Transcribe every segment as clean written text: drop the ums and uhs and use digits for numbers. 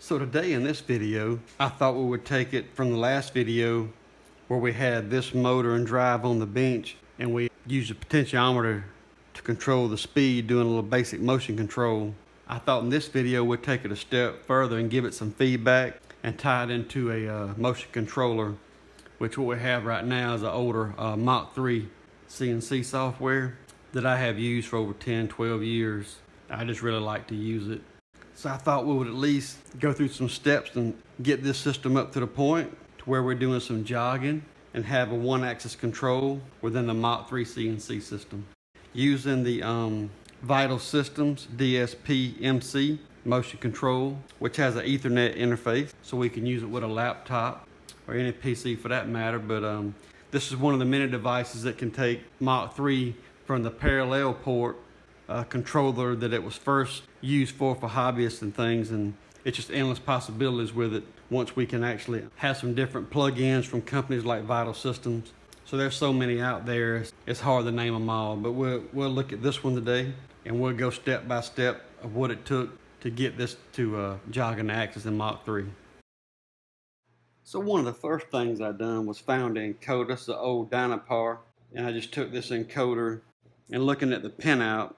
So today in this video, I thought we would take it from the last video where we had this motor and drive on the bench and we used a potentiometer to control the speed doing a little basic motion control. I thought in this video we'd take it a step further and give it some feedback and tie it into a motion controller, which what we have right now is an older Mach3 CNC software that I have used for over 10-12 years. I just really like to use it. So I thought we would at least go through some steps and get this system up to the point to where we're doing some jogging and have a one-axis control within the Mach3 CNC system. Using the Vital Systems DSPMC motion control, which has an Ethernet interface, so we can use it with a laptop or any PC for that matter. But this is one of the many devices that can take Mach3 from the parallel port controller that it was first used for hobbyists and things, and it's just endless possibilities with it once we can actually have some different plug-ins from companies like Vital Systems. So there's so many out there, it's hard to name them all, but we'll look at this one today and we'll go step by step of what it took to get this to jogging the axis in Mach3. So one of the first things I done was found the encoder. This is an old Dynapar, and I just took this encoder and looking at the pinout,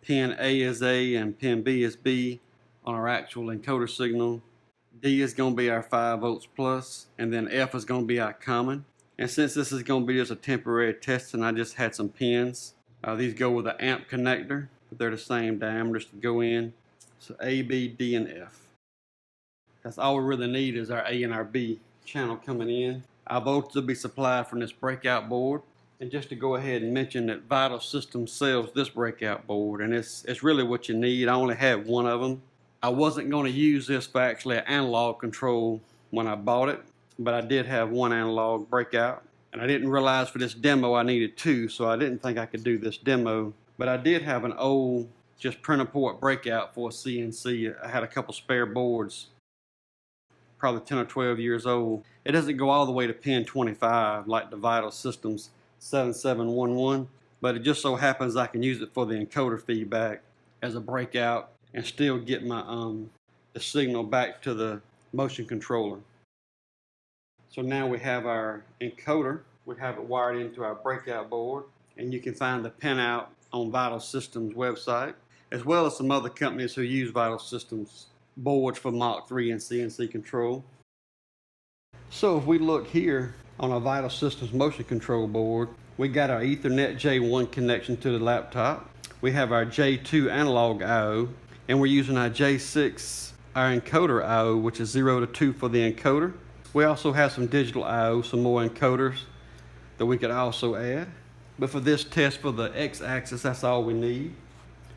pin A is A and pin B is B on our actual encoder signal. D is going to be our 5 volts plus, and then F is going to be our common. And since this is going to be just a temporary testing, I just had some pins. These go with an amp connector, but they're the same diameters to go in. So A, B, D, and F. That's all we really need is our A and our B channel coming in. Our voltage will be supplied from this breakout board. And just to go ahead and mention that Vital Systems sells this breakout board, and it's really what you need. I only had one of them. I wasn't going to use this for actually an analog control when I bought it, but I did have one analog breakout, and I didn't realize for this demo I needed two, so I didn't think I could do this demo. But I did have an old just printer port breakout for a CNC. I had a couple spare boards, probably 10 or 12 years old. It doesn't go all the way to pin 25 like the Vital Systems 7711, but it just so happens I can use it for the encoder feedback as a breakout and still get my the signal back to the motion controller. So now we have our encoder. We have it wired into our breakout board, and you can find the pinout on Vital Systems website, as well as some other companies who use Vital Systems boards for Mach3 and CNC control. So if we look here on our Vital Systems motion control board, we got our Ethernet J1 connection to the laptop. We have our J2 analog I/O, and we're using our J6, our encoder I/O, which is 0 to 2 for the encoder. We also have some digital I/O, some more encoders that we could also add. But for this test for the X-axis, that's all we need.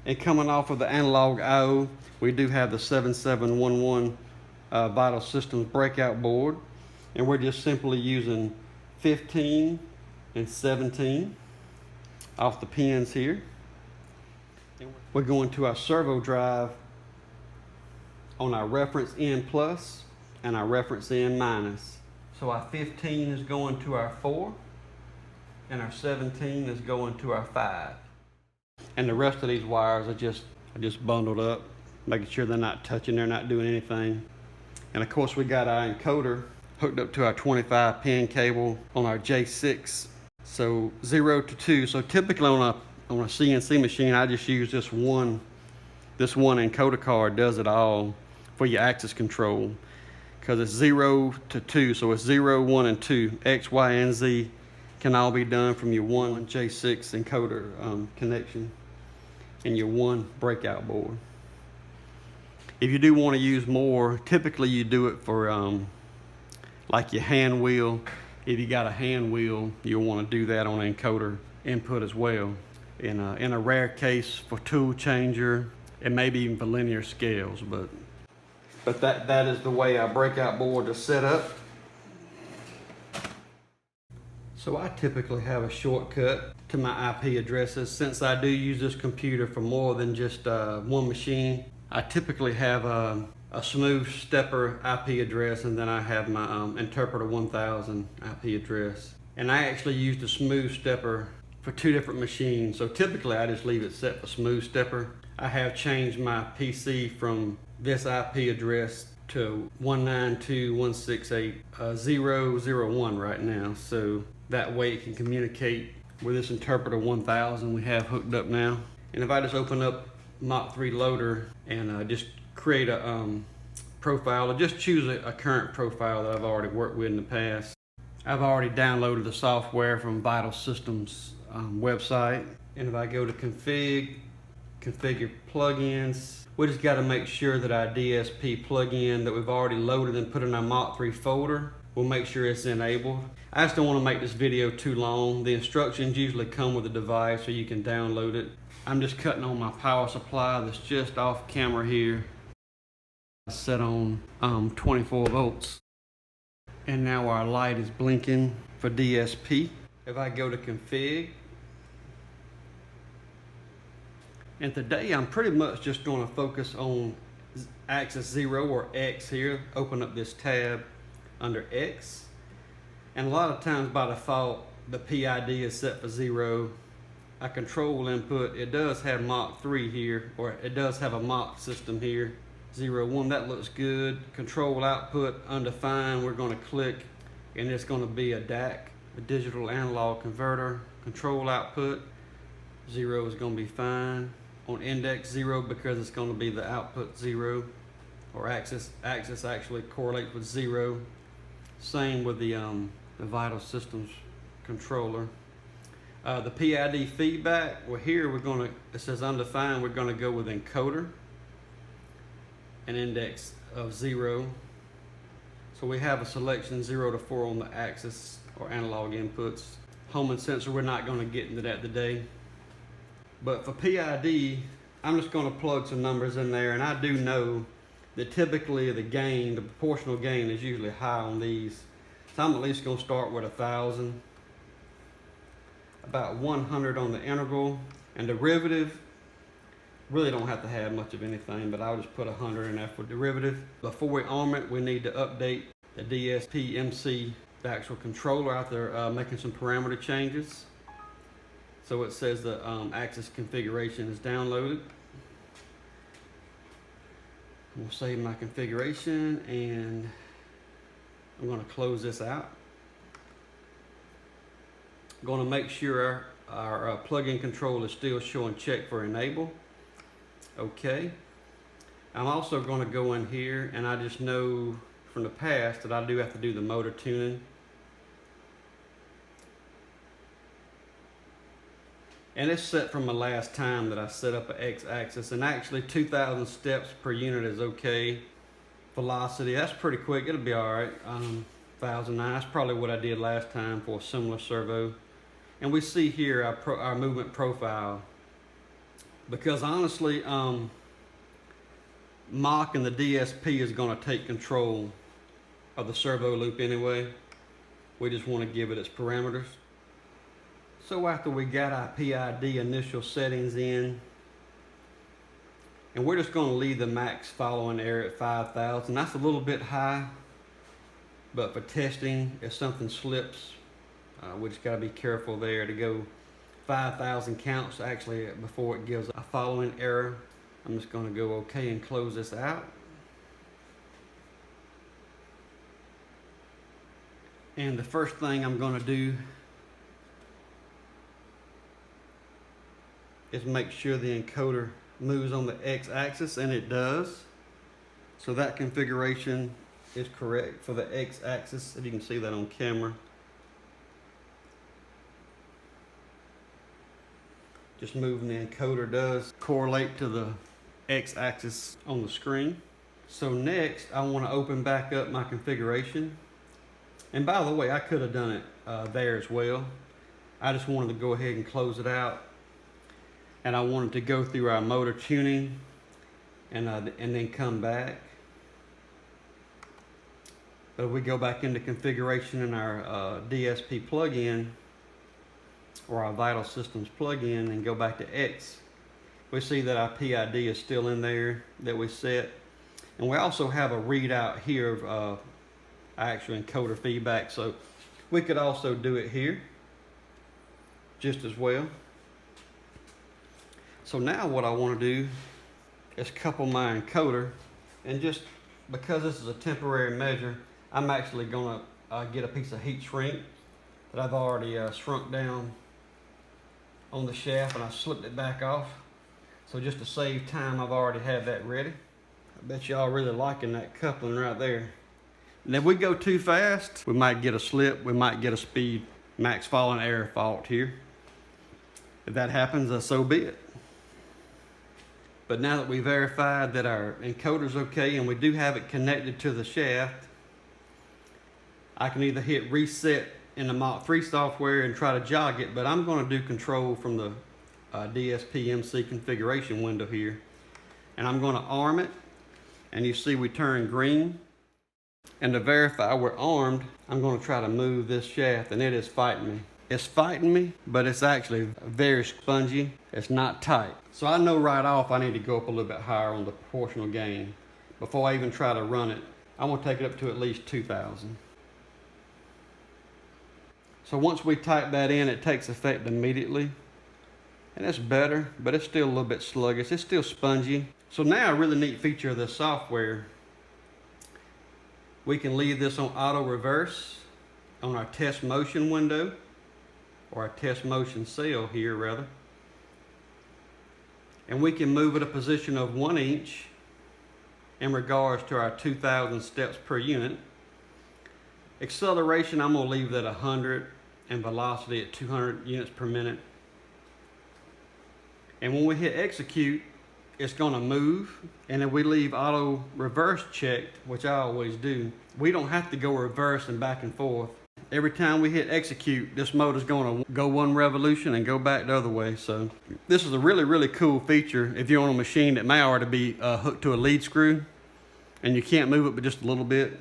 And coming off of the analog I/O, we do have the 7711 Vital Systems breakout board. And we're just simply using 15 and 17 off the pins here. We're going to our servo drive on our reference N plus and our reference N minus. So our 15 is going to our 4 and our 17 is going to our 5. And the rest of these wires are just bundled up, making sure they're not touching, they're not doing anything. And of course we got our encoder hooked up to our 25 pin cable on our J6. So 0 to 2. So typically on a CNC machine, I just use this one encoder card does it all for your axis control, because it's 0 to 2. So it's 0, 1, and 2. X, Y, and Z can all be done from your one J6 encoder connection and your one breakout board. If you do want to use more, typically you do it for like your hand wheel. If you got a hand wheel, you'll want to do that on encoder input as well. In a rare case for tool changer, and maybe even for linear scales, but that is the way our breakout board is set up. So I typically have a shortcut to my IP addresses. Since I do use this computer for more than just one machine, I typically have a smooth stepper IP address, and then I have my interpreter 1000 IP address. And I actually use the smooth stepper for two different machines. So typically I just leave it set for smooth stepper. I have changed my PC from this IP address to 192.168.0.0.1 right now. So that way it can communicate with this interpreter 1000 we have hooked up now. And if I just open up Mach3 loader and just create a profile, or just choose a current profile that I've already worked with in the past. I've already downloaded the software from Vital Systems website. And if I go to configure plugins, we just got to make sure that our DSP plugin that we've already loaded and put in our Mach3 folder, we'll make sure it's enabled. I just don't want to make this video too long. The instructions usually come with the device so you can download it. I'm just cutting on my power supply that's just off camera here. Set on 24 volts. And now our light is blinking for DSP. If I go to config, and today I'm pretty much just going to focus on axis 0 or X here. Open up this tab under X. And a lot of times by default, the PID is set for 0. Our control input, it does have Mach3 here, or it does have a Mach system here. 0, 1, that looks good. Control output, undefined, we're going to click, and it's going to be a DAC, a digital analog converter. Control output, 0 is going to be fine. On index 0, because it's going to be the output 0, or axis actually correlates with 0. Same with the Vital Systems controller. The PID feedback, well here it says undefined, we're going to go with encoder. An index of 0. So we have a selection 0 to 4 on the axis or analog inputs. Home and sensor, we're not going to get into that today. But for PID, I'm just going to plug some numbers in there, and I do know that typically the proportional gain is usually high on these. So I'm at least going to start with 1000. About 100 on the integral, and derivative, really don't have to have much of anything, but I'll just put 100 in there for derivative. Before we arm it, we need to update the DSPMC, the actual controller, after making some parameter changes. So it says the axis configuration is downloaded. We'll save my configuration, and I'm going to close this out. I'm going to make sure our plug-in control is still showing check for enable. Okay. I'm also going to go in here, and I just know from the past that I do have to do the motor tuning. And it's set from the last time that I set up an X-axis, and actually 2,000 steps per unit is okay. Velocity, that's pretty quick, it'll be all right. 1,009, that's probably what I did last time for a similar servo. And we see here our movement profile. Because honestly, Mach and the DSP is going to take control of the servo loop anyway. We just want to give it its parameters. So after we got our PID initial settings in, and we're just going to leave the max following error at 5,000. That's a little bit high, but for testing, if something slips, we just got to be careful there to go 5,000 counts actually before it gives a following error. I'm just going to go okay and close this out. And the first thing I'm going to do is make sure the encoder moves on the X-axis, and it does. So that configuration is correct for the X-axis, if you can see that on camera. Just moving the encoder does correlate to the X-axis on the screen. So next, I want to open back up my configuration. And by the way, I could have done it there as well. I just wanted to go ahead and close it out. And I wanted to go through our motor tuning and then come back. But if we go back into configuration in our DSP plugin, or our Vital Systems plugin, and go back to X, we see that our PID is still in there that we set. And we also have a readout here of our actual encoder feedback, so we could also do it here just as well. So now what I want to do is couple my encoder and just because this is a temporary measure, I'm actually gonna get a piece of heat shrink that I've already shrunk down on the shaft, and I slipped it back off. So just to save time, I've already had that ready. I bet y'all really liking that coupling right there. And if we go too fast, we might get a slip, we might get a speed max falling air fault here. If that happens, so be it. But now that we verified that our encoder's okay and we do have it connected to the shaft, I can either hit reset in the Mach3 software and try to jog it, but I'm going to do control from the DSPMC configuration window here. And I'm going to arm it, and you see we turn green. And to verify we're armed, I'm going to try to move this shaft, and it is fighting me. It's fighting me, but it's actually very spongy. It's not tight. So I know right off I need to go up a little bit higher on the proportional gain. Before I even try to run it, I'm going to take it up to at least 2,000. So once we type that in, it takes effect immediately. And it's better, but it's still a little bit sluggish. It's still spongy. So now a really neat feature of this software, we can leave this on auto reverse on our test motion window, or our test motion cell here rather. And we can move it a position of 1 inch in regards to our 2,000 steps per unit. Acceleration, I'm gonna leave that 100, and velocity at 200 units per minute. And when we hit execute, it's gonna move. And if we leave auto reverse checked, which I always do, we don't have to go reverse and back and forth. Every time we hit execute, this motor's gonna go 1 revolution and go back the other way. So this is a really, really cool feature if you're on a machine that may already be hooked to a lead screw and you can't move it but just a little bit.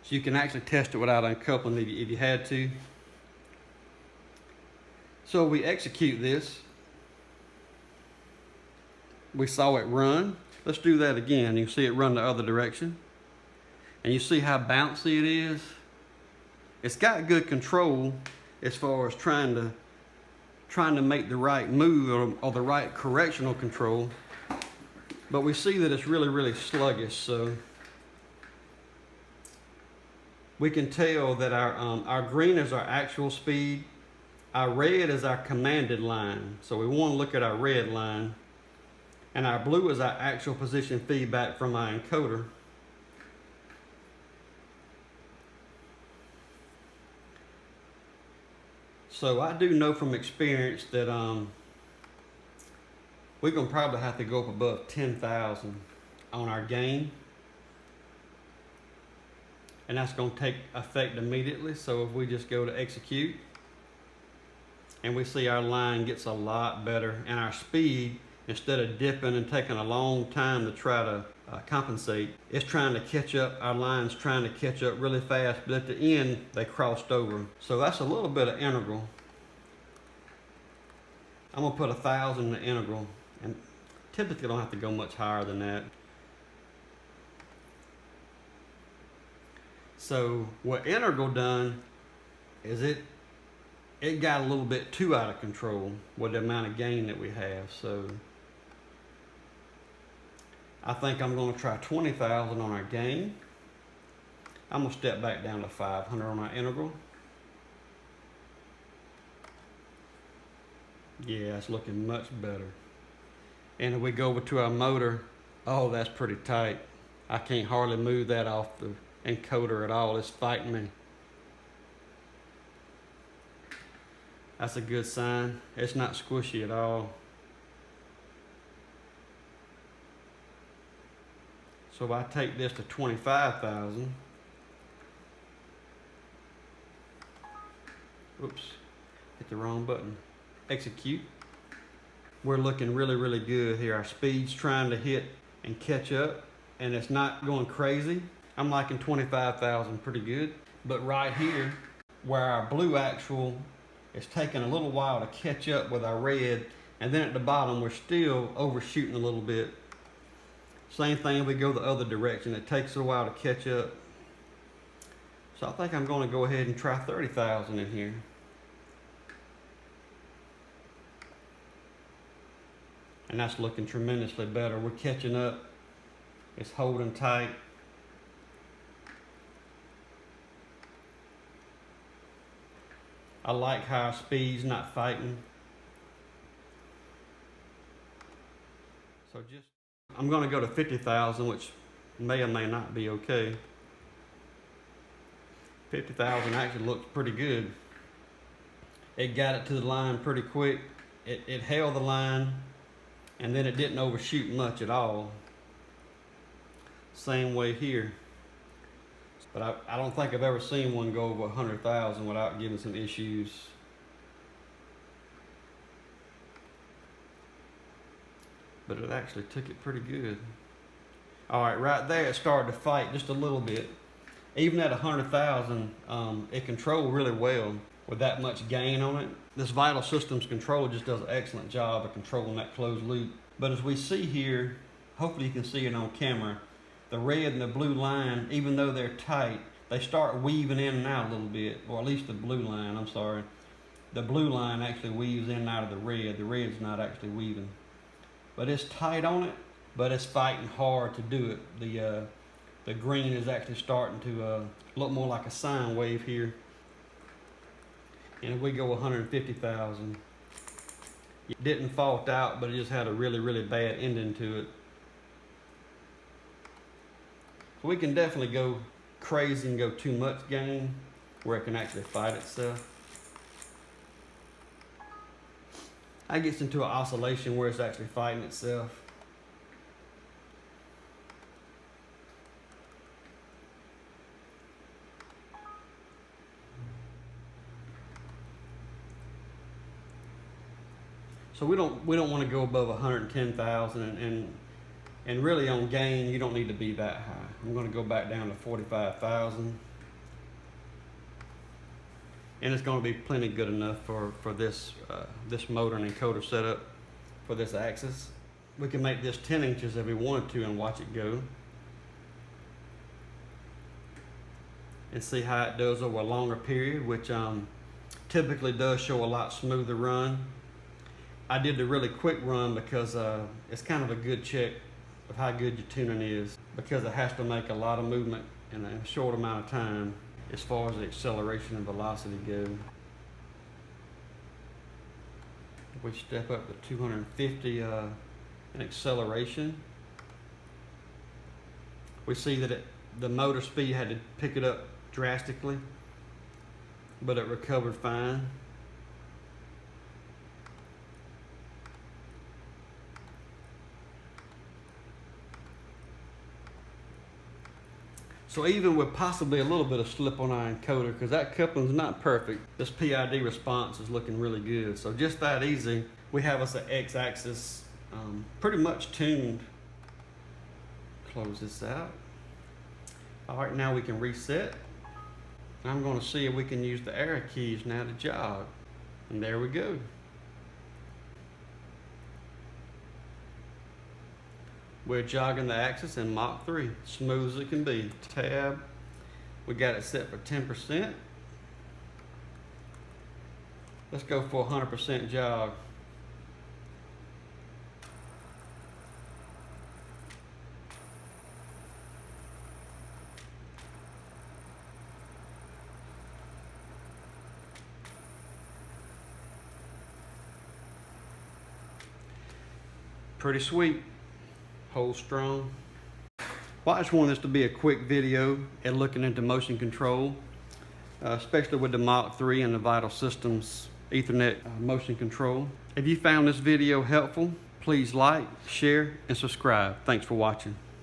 So you can actually test it without uncoupling if you had to. So we execute this. We saw it run. Let's do that again. You can see it run the other direction. And you see how bouncy it is? It's got good control as far as trying to make the right move or the right correctional control. But we see that it's really, really sluggish. So we can tell that our green is our actual speed. Our red is our commanded line. So we want to look at our red line. And our blue is our actual position feedback from our encoder. So I do know from experience that we're going to probably have to go up above 10,000 on our gain. And that's going to take effect immediately. So if we just go to execute, and we see our line gets a lot better, and our speed, instead of dipping and taking a long time to try to compensate, it's trying to catch up. Our line's trying to catch up really fast, but at the end, they crossed over. So that's a little bit of integral. I'm gonna put 1,000 in the integral, and typically don't have to go much higher than that. So what integral done is it got a little bit too out of control with the amount of gain that we have. So I think I'm going to try 20,000 on our gain. I'm going to step back down to 500 on our integral. Yeah, it's looking much better. And if we go over to our motor, oh, that's pretty tight. I can't hardly move that off the encoder at all. It's fighting me. That's a good sign. It's not squishy at all. So if I take this to 25,000, oops, hit the wrong button. Execute. We're looking really, really good here. Our speed's trying to hit and catch up, and it's not going crazy. I'm liking 25,000 pretty good. But right here, where our blue actual is taking a little while to catch up with our red, and then at the bottom we're still overshooting a little bit. Same thing if we go the other direction, it takes a while to catch up. So I think I'm going to go ahead and try 30,000 in here. And that's looking tremendously better. We're catching up It's holding tight. I like higher speeds, not fighting. So I'm gonna go to 50,000, which may or may not be okay. 50,000 actually looks pretty good. It got it to the line pretty quick. It held the line, and then it didn't overshoot much at all. Same way here. But I don't think I've ever seen one go over 100,000 without giving some issues. But it actually took it pretty good. All right, right there it started to fight just a little bit. Even at 100,000, it controlled really well with that much gain on it. This Vital Systems controller just does an excellent job of controlling that closed loop. But as we see here, hopefully you can see it on camera, the red and the blue line, even though they're tight, they start weaving in and out a little bit, or at least the blue line, I'm sorry. The blue line actually weaves in and out of the red. The red's not actually weaving. But it's tight on it, but it's fighting hard to do it. The green is actually starting to look more like a sine wave here. And if we go 150,000, it didn't fault out, but it just had a really, really bad ending to it. So we can definitely go crazy and go too much gain where it can actually fight itself. That gets into an oscillation where it's actually fighting itself. So we don't want to go above 110,000, and really on gain you don't need to be that high. I'm going to go back down to 45,000, and it's going to be plenty good enough for this this motor and encoder setup for this axis. We can make this 10 inches if we wanted to and watch it go, and see how it does over a longer period, which typically does show a lot smoother run. I did the really quick run because it's kind of a good check of how good your tuning is, because it has to make a lot of movement in a short amount of time as far as the acceleration and velocity go. If we step up to 250 in acceleration, we see that the motor speed had to pick it up drastically, but it recovered fine. So even with possibly a little bit of slip on our encoder, because that coupling's not perfect, this PID response is looking really good. So just that easy, we have us an X-axis pretty much tuned. Close this out. All right, now we can reset. I'm going to see if we can use the arrow keys now to jog. And there we go. We're jogging the axis in Mach 3, smooth as it can be. Tab, we got it set for 10%. Let's go for 100% jog. Pretty sweet. Hold strong. Well, I just wanted this to be a quick video at looking into motion control, especially with the Mach 3 and the Vital Systems Ethernet motion control. If you found this video helpful, please like, share, and subscribe. Thanks for watching.